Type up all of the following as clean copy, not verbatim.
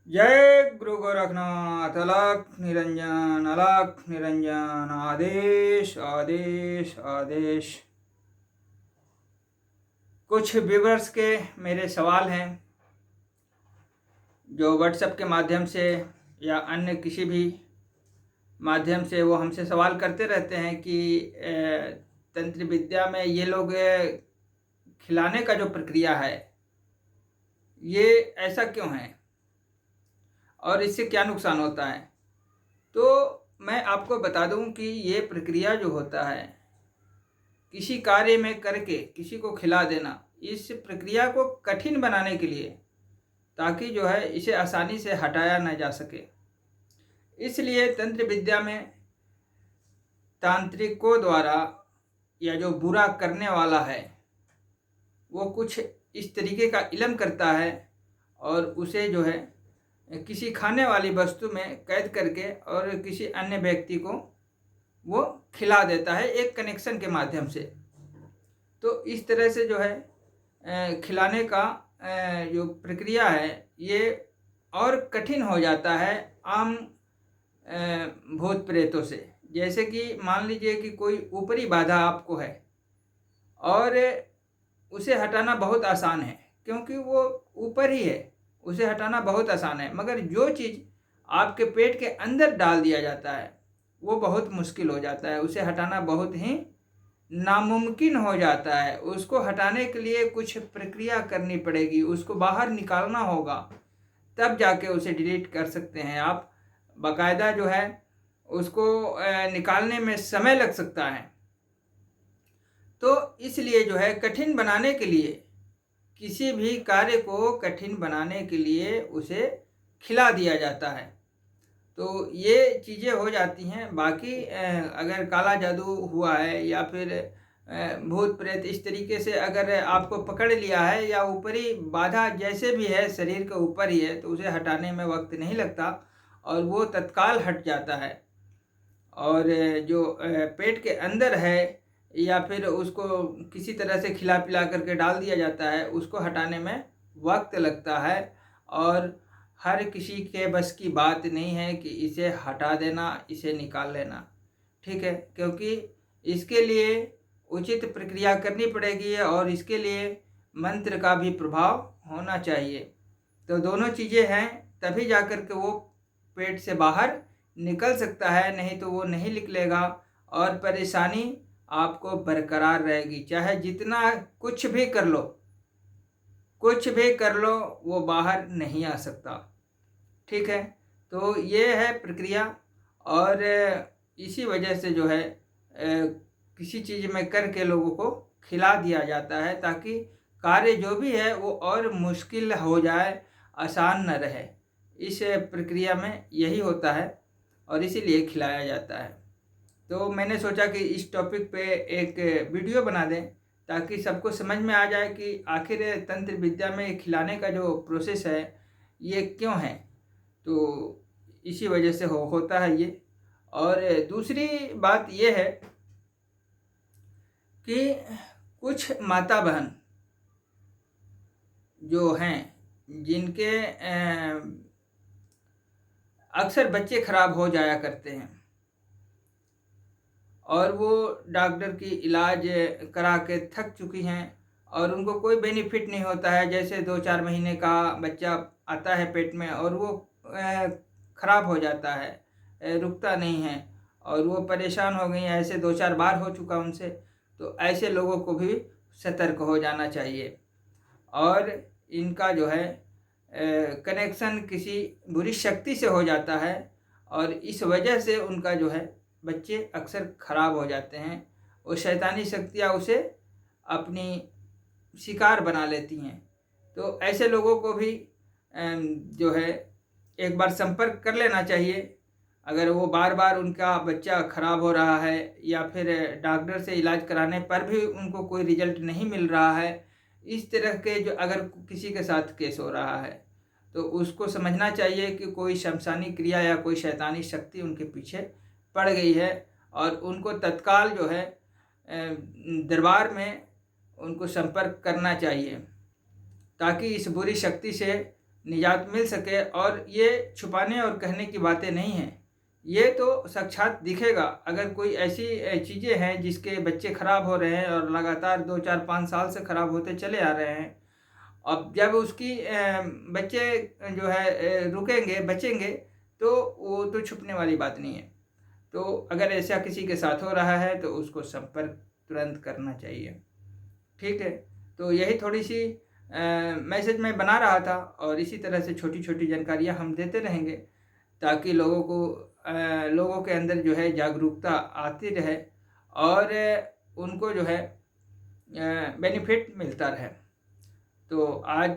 जय गुरु गोरखनाथ। अलख निरंजन, आदेश आदेश आदेश। कुछ व्यूवर्स के मेरे सवाल हैं जो व्हाट्सएप के माध्यम से या अन्य किसी भी माध्यम से वो हमसे सवाल करते रहते हैं कि तंत्र विद्या में ये लोग खिलाने का जो प्रक्रिया है ये ऐसा क्यों है और इससे क्या नुकसान होता है। तो मैं आपको बता दूं कि ये प्रक्रिया जो होता है किसी कार्य में करके किसी को खिला देना, इस प्रक्रिया को कठिन बनाने के लिए, ताकि जो है इसे आसानी से हटाया न जा सके। इसलिए तंत्र विद्या में तांत्रिकों द्वारा या जो बुरा करने वाला है वो कुछ इस तरीके का इल्म करता है और उसे जो है किसी खाने वाली वस्तु में कैद करके और किसी अन्य व्यक्ति को वो खिला देता है एक कनेक्शन के माध्यम से। तो इस तरह से जो है खिलाने का जो प्रक्रिया है ये और कठिन हो जाता है आम भूत प्रेतों से। जैसे कि मान लीजिए कि कोई ऊपरी बाधा आपको है और उसे हटाना बहुत आसान है, क्योंकि वो ऊपर ही है, उसे हटाना बहुत आसान है। मगर जो चीज़ आपके पेट के अंदर डाल दिया जाता है वो बहुत मुश्किल हो जाता है, उसे हटाना बहुत ही नामुमकिन हो जाता है। उसको हटाने के लिए कुछ प्रक्रिया करनी पड़ेगी, उसको बाहर निकालना होगा, तब जाके उसे डिलीट कर सकते हैं आप। बाकायदा जो है उसको निकालने में समय लग सकता है। तो इसलिए जो है कठिन बनाने के लिए, किसी भी कार्य को कठिन बनाने के लिए उसे खिला दिया जाता है। तो ये चीज़ें हो जाती हैं। बाकी अगर काला जादू हुआ है या फिर भूत प्रेत इस तरीके से अगर आपको पकड़ लिया है या ऊपरी बाधा जैसे भी है शरीर के ऊपर ही है, तो उसे हटाने में वक्त नहीं लगता और वो तत्काल हट जाता है। और जो पेट के अंदर है या फिर उसको किसी तरह से खिला पिला करके डाल दिया जाता है, उसको हटाने में वक्त लगता है और हर किसी के बस की बात नहीं है कि इसे हटा देना, इसे निकाल लेना, ठीक है। क्योंकि इसके लिए उचित प्रक्रिया करनी पड़ेगी और इसके लिए मंत्र का भी प्रभाव होना चाहिए। तो दोनों चीज़ें हैं, तभी जाकर के वो पेट से बाहर निकल सकता है, नहीं तो वो नहीं निकलेगा और परेशानी आपको बरकरार रहेगी। चाहे जितना कुछ भी कर लो, कुछ भी कर लो, वो बाहर नहीं आ सकता, ठीक है। तो ये है प्रक्रिया और इसी वजह से जो है किसी चीज़ में करके लोगों को खिला दिया जाता है, ताकि कार्य जो भी है वो और मुश्किल हो जाए, आसान न रहे। इस प्रक्रिया में यही होता है और इसीलिए खिलाया जाता है। तो मैंने सोचा कि इस टॉपिक पे एक वीडियो बना दें, ताकि सबको समझ में आ जाए कि आखिर तंत्र विद्या में खिलाने का जो प्रोसेस है ये क्यों है। तो इसी वजह से होता है ये। और दूसरी बात ये है कि कुछ माता बहन जो हैं जिनके अक्सर बच्चे खराब हो जाया करते हैं और वो डॉक्टर की इलाज करा के थक चुकी हैं और उनको कोई बेनिफिट नहीं होता है। जैसे 2-4 महीने का बच्चा आता है पेट में और वो ख़राब हो जाता है, रुकता नहीं है और वो परेशान हो गई हैं। ऐसे 2-4 बार हो चुका उनसे। तो ऐसे लोगों को भी सतर्क हो जाना चाहिए और इनका जो है कनेक्शन किसी बुरी शक्ति से हो जाता है और इस वजह से उनका जो है बच्चे अक्सर ख़राब हो जाते हैं। वो शैतानी शक्तियाँ उसे अपनी शिकार बना लेती हैं। तो ऐसे लोगों को भी जो है एक बार संपर्क कर लेना चाहिए। अगर वो बार बार उनका बच्चा ख़राब हो रहा है या फिर डॉक्टर से इलाज कराने पर भी उनको कोई रिजल्ट नहीं मिल रहा है, इस तरह के जो अगर किसी के साथ केस हो रहा है, तो उसको समझना चाहिए कि कोई शमशानी क्रिया या कोई शैतानी शक्ति उनके पीछे पड़ गई है और उनको तत्काल जो है दरबार में उनको संपर्क करना चाहिए, ताकि इस बुरी शक्ति से निजात मिल सके। और ये छुपाने और कहने की बातें नहीं हैं, ये तो साक्षात दिखेगा। अगर कोई ऐसी चीज़ें हैं जिसके बच्चे ख़राब हो रहे हैं और लगातार 2 4 5 साल से ख़राब होते चले आ रहे हैं, अब जब उसकी बच्चे जो है रुकेंगे, बचेंगे, तो वो तो छुपने वाली बात नहीं है। तो अगर ऐसा किसी के साथ हो रहा है तो उसको संपर्क तुरंत करना चाहिए। ठीक है, तो यही थोड़ी सी मैसेज मैं बना रहा था, और इसी तरह से छोटी छोटी जानकारियाँ हम देते रहेंगे ताकि लोगों के अंदर जो है जागरूकता आती रहे और उनको जो है बेनिफिट मिलता रहे। तो आज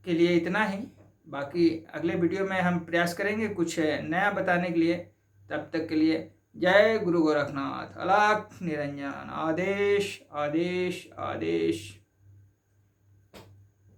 के लिए इतना ही, बाकी अगले वीडियो में हम प्रयास करेंगे कुछ नया बताने के लिए। तब तक के लिए जय गुरु गोरखनाथ। अलख निरंजन। आदेश आदेश आदेश।